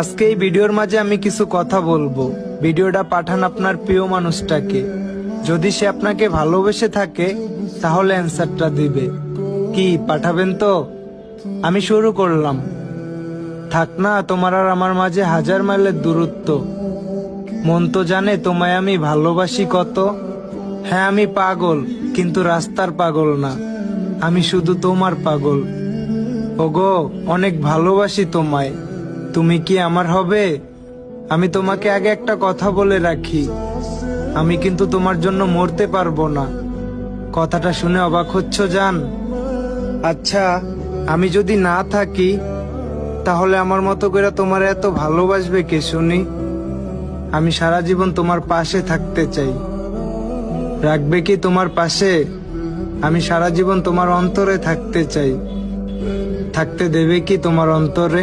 আজকে এই ভিডিওর মাঝে আমি কিছু কথা বলবো। ভিডিওটা পাঠান আপনার প্রিয় মানুষটাকে। যদি সে আপনাকে ভালোবেসে থাকে তাহলে অ্যান্সারটা দিবে। কি পাঠাবেন তো? আমি শুরু করলাম। থাক না তোমার আর আমার মাঝে 1000 মাইলের দূরত্ব। মন তো জানে তোমায় আমি ভালোবাসি কত। হ্যাঁ আমি পাগল, কিন্তু রাস্তার পাগল না, আমি শুধু তোমার পাগল। ওগো অনেক ভালোবাসি তোমায়, তুমি কি আমার হবে? আমি তোমাকে আগে একটা কথা বলে রাখি, আমি কিন্তু তোমার জন্য মরতে পারবো না। কথাটা শুনে অবাক হচ্ছ জান? আচ্ছা, আমি যদি না থাকি তাহলে আমার মতো করে তোমার এত ভালোবাসবে কে শুনি? আমি সারা জীবন তোমার পাশে থাকতে চাই। রাখবে কি তোমার পাশে? আমি সারা জীবন তোমার অন্তরে থাকতে চাই। থাকতে দেবে কি তোমার অন্তরে?